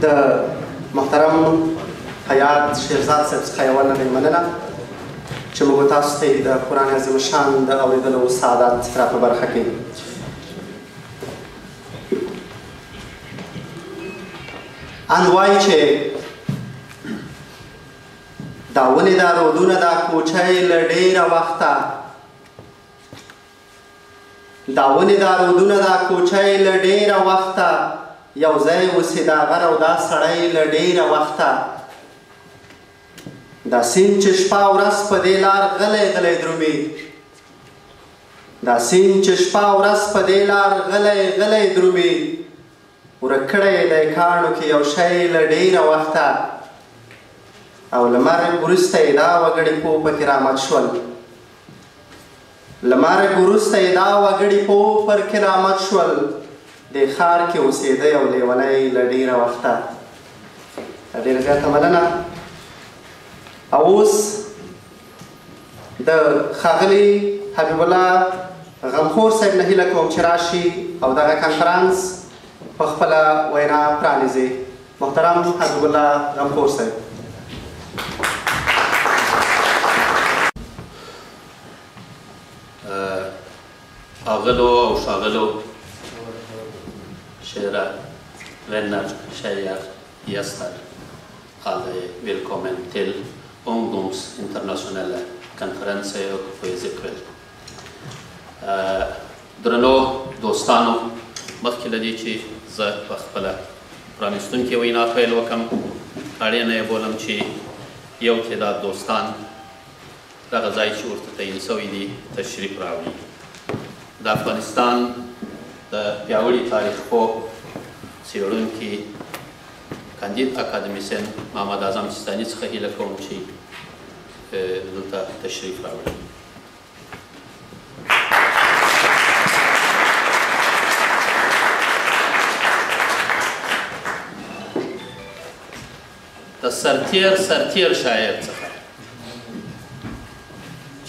د محترم حیات شیرزاد صاحب څخه یوه نوې مننه چې موږ تاسو ته د قرآن عظیم شان د اورېدلو سعادت را په برخه کې ان وایي چې دا ونې دا رودونه دا کوچۍ له ډېره وخته دا ونې دا رودونه دا کوچۍ له ډېره وخته یو ځای اوسې دا غر او دا سړی له ډېره وخته دا سیند چې شپه ورځ په دې لار غلی غلی درومي دا سیند چې شپه ورځ په دې لار غلی غلی درومي ورک کړی دی کاڼو کې یو شی له ډېره وخته او له مرګ وروسته یې دا وګړي پوه پکې رامت شول له مرګ وروسته یې دا وګړي پوه پکې رامت شول دې ښار کې اوسېده یو لیونی له ډېره وخته ډېره زیاته مننه او اوس د ښاغلي حبیب الله غمخور صاحب نه هیله کوم چې راشي او دغه کنفرانس په خپله وینا پرانیزي محترم حبیب الله غمخور صاحب Agelo och Shagelo kära vänner, tjejer, gäster. Alla är välkommen till ungdomsinternationella konferenser och poesikväll. درنو دوستانو مخکې له دې چې زه په خپله پرانیستونکې وینا پیل وکړم اړینه یې بولم چې یو تعداد دوستان دغه ځای چې ورته تعین سوی دي تشریف راوړي د افغانستان د پیاوړي تاریخ پوه څېړونکي کاندید اکاډمیسین محمد اعظم سیستاني څخه هیله کوم چې دلته تشریف راوړي د سرتیر شاعر څخه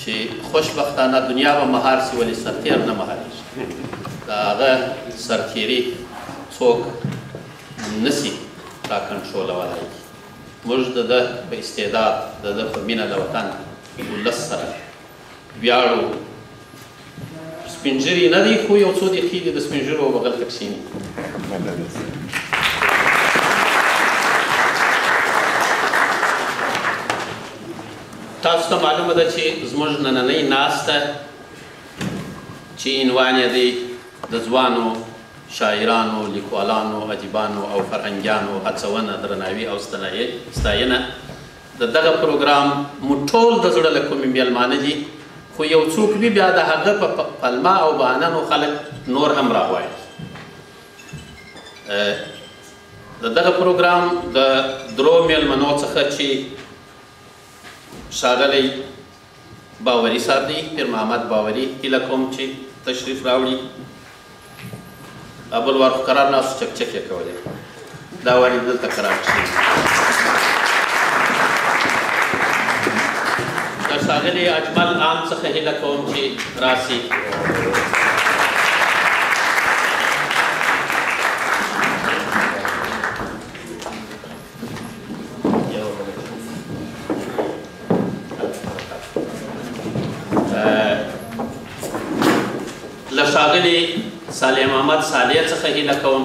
چې خوشبختانه دنیا به مهار سي ولې سرتیر نه مهارېږي د هغه سرتیري څوک نسي را کنټرولولی موږ د ده په استعداد د ده په مینه د وطن ولس سره ویاړو سپین ږیري نه دی خو یو څو دقیقې دي د سپین ږیرو بغل ته کښېني تاسو ته معلومه ده چې زموږ نننۍ ناسته چې عنوان یې دی د ځوانو شاعرانو لیکوالانو ادیبانو او فرهنګیانو هڅونه درناوي او ستاینه د دغه پروګرام موږ ټول د زړه له کومې میلمانه دي خو یو څوک وي بیا د هغه په پلمه او بهانه نو خلک نور هم راغواړي د دغه پروګرام د درو میلمنو څخه چې ښاغلی باوري صاحب دی پیر محمد باوري هیله کوم چې تشریف راوړي بل وار خو قرار ناستو چکچک یې کولی دا وارې دلته قرار کښېني د ښاغلي اجمل عام څخه هیله کوم چې راسي له ښاغلي صالح محمد صالح څخه هیله کوم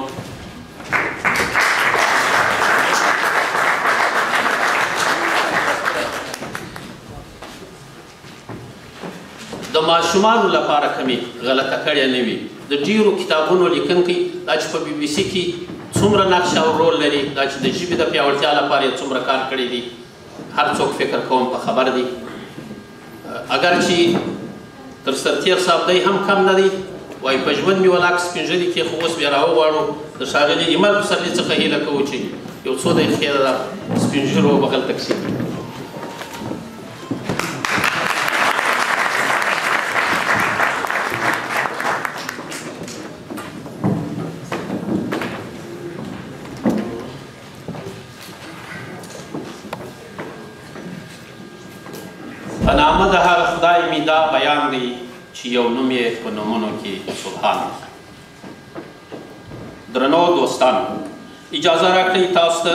د ماشومانو لپاره کمې غلطه کړې نه وي د ډېرو کتابونو لیکونکی دا چې په بي بي سي کې څومره نقش او رول لري دا چې د ژبې د پیاوړتیا لپاره یې څومره کار کړی دی هر څوک فکر کوم په خبر دی اگر چې تر سرتیر صاحب دی هم کم نه دی وایي په ژوند مې ولاک سپین ږیري کې خو اوس بیا راوغواړو د ښاغلي ایمل پسرلي څخه هیله کوو چې یو څو دقیقې د سپین ږیرو بغل ته کښېني په نامه د هغه خدای مې دا بیان دی چې یو نوم یې په نومونو کې سبحان درنو دوستانو اجازه راکړئ تاسو ته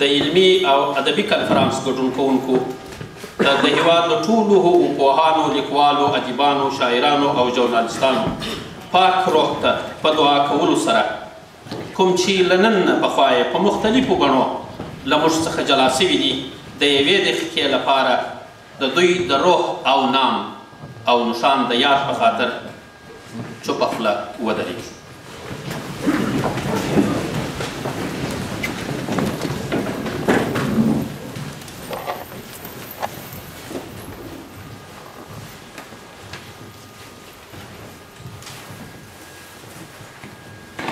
د علمي او ادبي کنفرانس ګډون کوونکو د هېواد د ټولو هغو پوهانو لیکوالو ادیبانو شاعرانو او ژورنالستانو پاک روح ته په دعا کولو سره کوم چې له نن نه پخوا یې په مختلفو بڼو له موږ څخه جلا سوي دي د یوې دقیقې لپاره د دوی د روح او نام او نشان د یاد په خاطر چوپه خوله ودرېږو.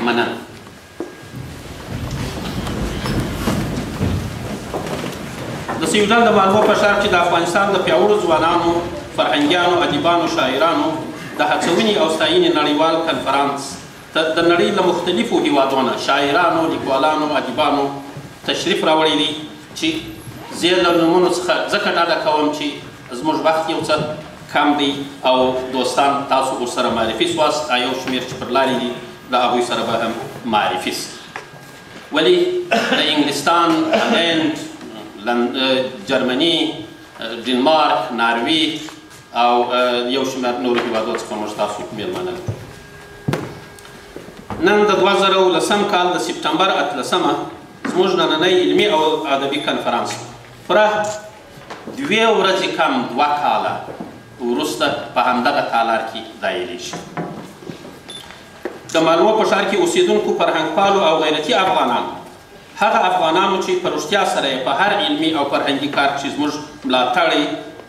مننه. د سویډن د مالمو په ښار کې د افغانستان د پیاوړو ځوانانو فرهنګیانو ادیبانو شاعرانو د هڅونې او ستاینې نړیوال کنفرانس ته د نړۍ له مختلفو هیوادونو شاعرانو لیکوالانو ادیبانو تشریف راوړی دی چې زه له نومونو څخه ځکه ډاډه کوم چې زموږ وخت یو څه کم دی او دوستان تاسو ورسره معرفي سواست یو شمېر چې پر لارې دي د هغوی سره به هم معرفي سي. ولې د انګلستان هلند جرمني ډنمارک ناروې او یو شمېر نورو هېوادو څخه موږ تاسو مېلمانه لرو. نن د 2010 کال د سپټمبر 18 زموږ نننی علمي او ادبي کنفرانس پوره 2 ورځې کم 2 کاله وروسته په همدغه تالار کې دایریږي. د مالمو په ښار کې اوسېدونکو فرهنګپالو او غیرتي افغانانو هغه افغانانو چې په رښتیا سره یې په هر علمي او فرهنګي کار کې زموږ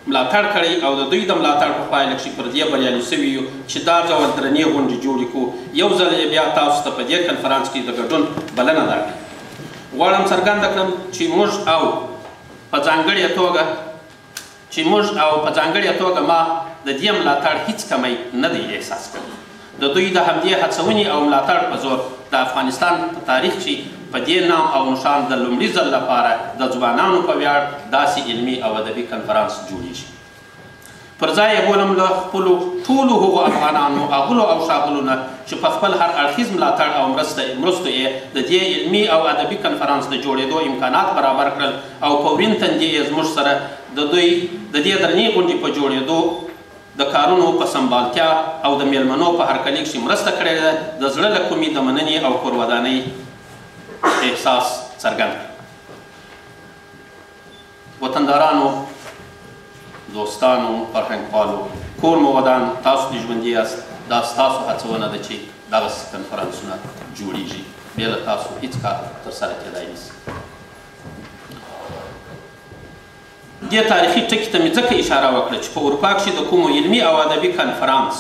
ملاتړ کړی او د دوی د ملاتړ په پایله کې پر دې بریالي سوي یو چې دا ډول درنې غونډې جوړې کړو. یو ځل یې بیا تاسو ته په دې کنفرانس کې د ګډون بلنه درکړم. غواړم څرګنده کړم چې موږ او په ځانګړې توګه ما د دې ملاتړ هیڅ کمی نه دی احساس کړی. د دوی د همدې هڅونې او ملاتړ په زور د افغانستان په تاریخ کې په دې نام او نشان د لومړي ځل لپاره د ځوانانو په ویاړ داسې علمي او ادبي کنفرانس جوړیږي. پر ځای یې بولم له خپلو ټولو هغو افغانانو اغلو او ښاغلو نه چې په خپل هر اړخیز ملاتړ او مرستو یې د دې علمي او ادبي کنفرانس د جوړېدو امکانات برابر کړل او په ورین تندي یې زموږ سره د دوی د دې درنې غونډې په جوړېدو د کارونو په سمبالتیا او د میلمنو په هرکلي کې مرسته کړې ده. د زړه له کومې د مننې او کورودانۍ احساس څرګند کړ. وطندارانو دوستانو فرهنګپالو کور مو ودان تاسو دې ژوندي یاست. دا ستاسو هڅونه ده چې دغسې کنفرانسونه جوړیږي. بې له تاسو هېڅ کار ترسره کېدای نشي. دې تاریخي ټکي ته مې ځکه اشاره وکړه چې په اروپا کښې د کومو علمي او ادبي کنفرانس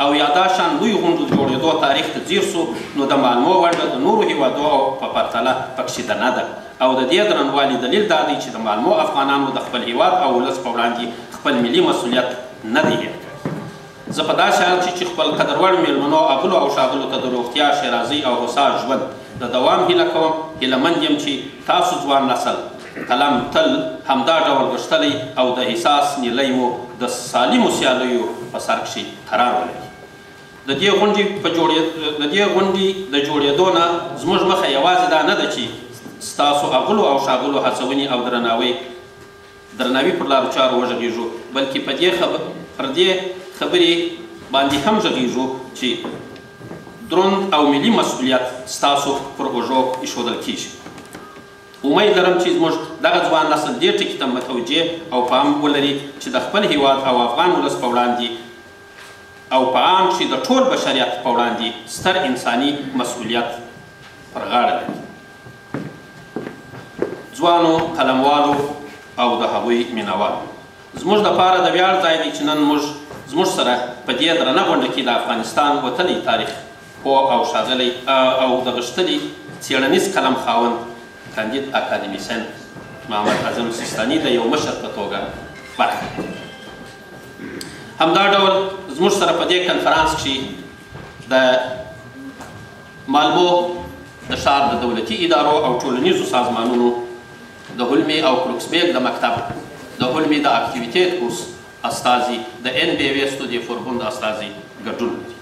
او یا دا شان لوی غونډو جوړېدو تاریخ ته ځیر سو نو د مالمو ونډه د نورو هېوادو په پرتله پکښې درنه ده او د دې درنوالي دلیل دا دی چې د مالمو افغانانو د خپل هېواد او ولس په وړاندې خپل ملي مسؤلیت نه دی هېر کړی. زه په داسې حال چې خپل قدروړ میلمنو اغلو او ښاغلو ته د روغتیا ښېرازۍ او هوسا ژوند د دوام هیله کوم. هیلهمند یم چې تاسو ځوان نسل قلم تل همدا ډول غښتلی او د احساس نیلی مو د سالمو سیالیو په سر کښې قرار ولري. د دې غونډې د جوړېدو نه زموږ مخه یوازې دا نه ده چې ستاسو اغلو او ښاغلو هڅونې او درناوي پر لارو چارو وغږېږو، بلکې پر دې خبرې باندې هم غږېږو چې دروند او ملي مسؤلیت ستاسو پر اوږو ایښودل کېږي. امید لرم چې زموږ دغه ځوان نسل دې ټکي ته متوجه او پام ولري چې د خپل هېواد او افغان ولس په وړاندې او په عام کښې د ټول بشریت په وړاندې ستر انساني مسؤلیت پر غاړه لري. ځوانو قلموالو او د هغوی مینهوالو، زموږ دپاره د ویاړ ځای دی چې نن زموږ سره په دې درنه غونډه کې د افغانستان وتلی تاریخ پوه او ښاغلی او د غښتلي څېړنیز قلم خاوند کاندید اکاډمیسین محمد اعظم سیستاني د یو مشر په توګه برخه. همدا ډول زموږ سره په دې کنفرانس کښې د مالمو د ښار د دولتي ادارو او ټولنیزو سازمانونو د هولمې او کروکسبیګ د مکتب د هولمې د اکټیویټیت کورس استازي د NBW استودیو فوربوند استازي ګډون لري.